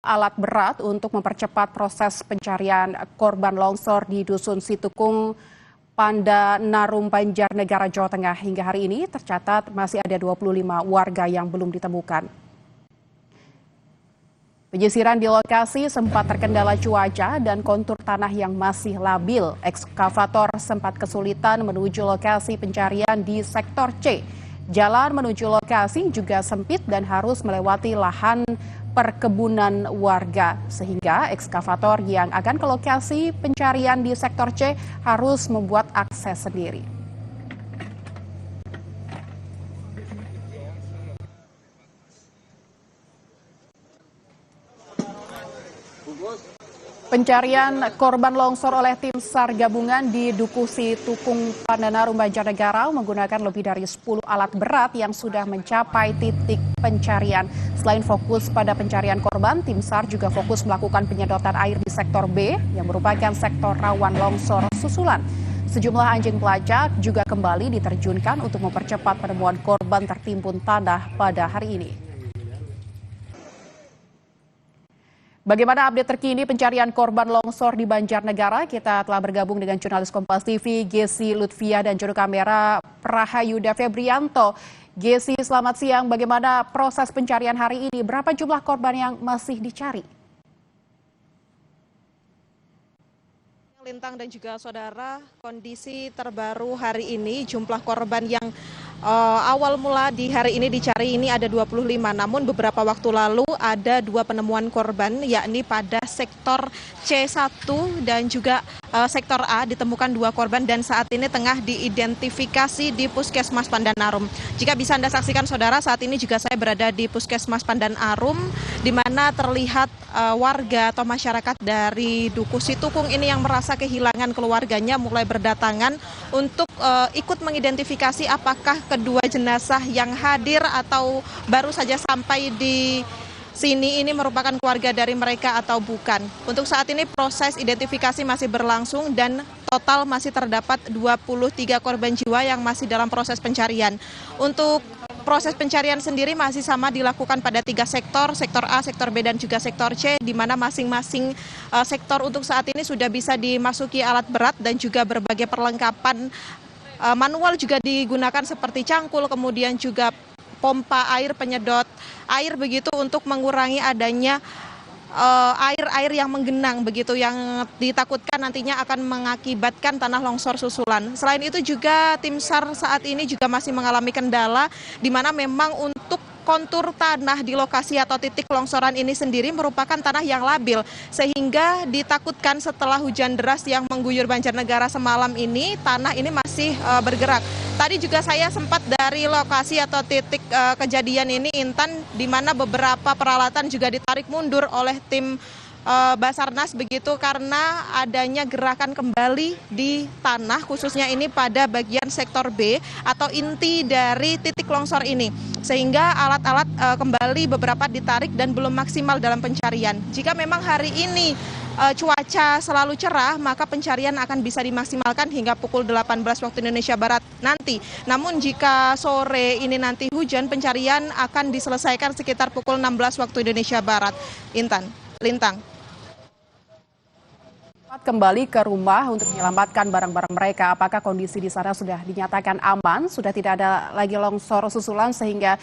alat berat untuk mempercepat proses pencarian korban longsor di Dusun Situkung, Pandanarum, Banjarnegara, Jawa Tengah. Hingga hari ini tercatat masih ada 25 warga yang belum ditemukan. Penyisiran di lokasi sempat terkendala cuaca dan kontur tanah yang masih labil. Ekskavator sempat kesulitan menuju lokasi pencarian di sektor C. Jalan menuju lokasi juga sempit dan harus melewati lahan perkebunan warga, sehingga ekskavator yang akan ke lokasi pencarian di sektor C harus membuat akses sendiri. Pencarian korban longsor oleh tim SAR gabungan di Dukuh Situkung, Pandanarum, Banjarnegara menggunakan lebih dari 10 alat berat yang sudah mencapai titik pencarian. Selain fokus pada pencarian korban, tim SAR juga fokus melakukan penyedotan air di sektor B yang merupakan sektor rawan longsor susulan. Sejumlah anjing pelacak juga kembali diterjunkan untuk mempercepat penemuan korban tertimbun tanah pada hari ini. Bagaimana update terkini pencarian korban longsor di Banjarnegara? Kita telah bergabung dengan jurnalis Kompas TV, Gesi Lutfia, dan juru kamera Prahayuda Febrianto. Gesi, selamat siang. Bagaimana proses pencarian hari ini? Berapa jumlah korban yang masih dicari? Lintang dan juga saudara, kondisi terbaru hari ini jumlah korban yang awal mula di hari ini dicari ini ada 25, namun beberapa waktu lalu ada 2 penemuan korban, yakni pada sektor C1 dan juga sektor A ditemukan 2 korban dan saat ini tengah diidentifikasi di Puskesmas Pandanarum. Jika bisa Anda saksikan saudara, saat ini juga saya berada di Puskesmas Pandanarum, di mana terlihat warga atau masyarakat dari Dukuh Situkung ini yang merasa kehilangan keluarganya mulai berdatangan untuk ikut mengidentifikasi apakah kedua jenazah yang hadir atau baru saja sampai di sini ini merupakan keluarga dari mereka atau bukan. Untuk saat ini proses identifikasi masih berlangsung dan total masih terdapat 23 korban jiwa yang masih dalam proses pencarian. Untuk proses pencarian sendiri masih sama dilakukan pada 3 sektor, sektor A, sektor B, dan juga sektor C, di mana masing-masing sektor untuk saat ini sudah bisa dimasuki alat berat dan juga berbagai perlengkapan manual juga digunakan seperti cangkul, kemudian juga pompa air, penyedot air begitu untuk mengurangi adanya air yang menggenang begitu yang ditakutkan nantinya akan mengakibatkan tanah longsor susulan. Selain itu juga tim SAR saat ini juga masih mengalami kendala di mana memang untuk kontur tanah di lokasi atau titik longsoran ini sendiri merupakan tanah yang labil sehingga ditakutkan setelah hujan deras yang mengguyur Banjarnegara semalam ini tanah ini masih bergerak. Tadi juga saya sempat dari lokasi atau titik kejadian ini Intan, di mana beberapa peralatan juga ditarik mundur oleh tim Basarnas begitu karena adanya gerakan kembali di tanah khususnya ini pada bagian sektor B atau inti dari titik longsor ini sehingga alat-alat kembali beberapa ditarik dan belum maksimal dalam pencarian. Jika memang hari ini cuaca selalu cerah, maka pencarian akan bisa dimaksimalkan hingga pukul 18 waktu Indonesia Barat nanti. Namun jika sore ini nanti hujan, pencarian akan diselesaikan sekitar pukul 16 waktu Indonesia Barat. Intan, Lintang. Kembali ke rumah untuk menyelamatkan barang-barang mereka. Apakah kondisi di sana sudah dinyatakan aman? Sudah tidak ada lagi longsor susulan sehingga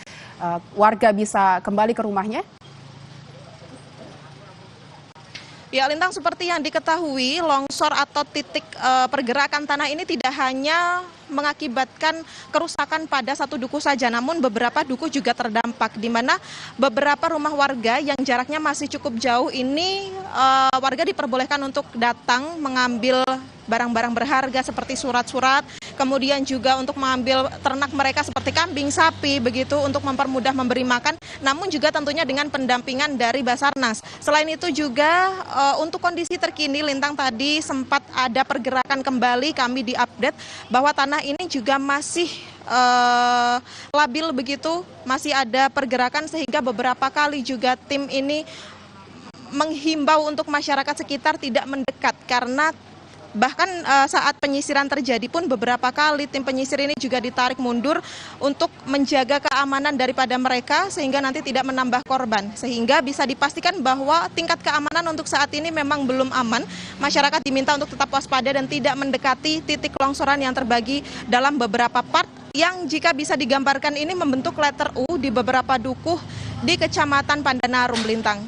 warga bisa kembali ke rumahnya? Ya, Lintang, seperti yang diketahui, longsor atau titik pergerakan tanah ini tidak hanya mengakibatkan kerusakan pada satu dukuh saja, namun beberapa dukuh juga terdampak, di mana beberapa rumah warga yang jaraknya masih cukup jauh ini warga diperbolehkan untuk datang mengambil barang-barang berharga seperti surat-surat, kemudian juga untuk mengambil ternak mereka seperti kambing, sapi, begitu untuk mempermudah memberi makan, namun juga tentunya dengan pendampingan dari Basarnas. Selain itu juga untuk kondisi terkini, Lintang, tadi sempat ada pergerakan kembali, kami diupdate bahwa tanah ini juga masih labil begitu, masih ada pergerakan sehingga beberapa kali juga tim ini menghimbau untuk masyarakat sekitar tidak mendekat karena Bahkan saat penyisiran terjadi pun beberapa kali tim penyisir ini juga ditarik mundur untuk menjaga keamanan daripada mereka sehingga nanti tidak menambah korban. Sehingga bisa dipastikan bahwa tingkat keamanan untuk saat ini memang belum aman. Masyarakat diminta untuk tetap waspada dan tidak mendekati titik longsoran yang terbagi dalam beberapa part yang jika bisa digambarkan ini membentuk letter U di beberapa dukuh di Kecamatan Pandanarum, Lintang.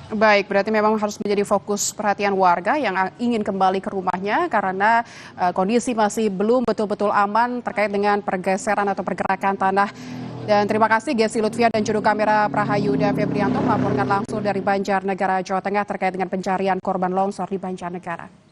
Baik, berarti memang harus menjadi fokus perhatian warga yang ingin kembali ke rumahnya karena kondisi masih belum betul-betul aman terkait dengan pergeseran atau pergerakan tanah. Dan terima kasih Gesi Lutfia dan juru kamera Prahayuda Febrianto melaporkan langsung dari Banjarnegara, Jawa Tengah terkait dengan pencarian korban longsor di Banjarnegara.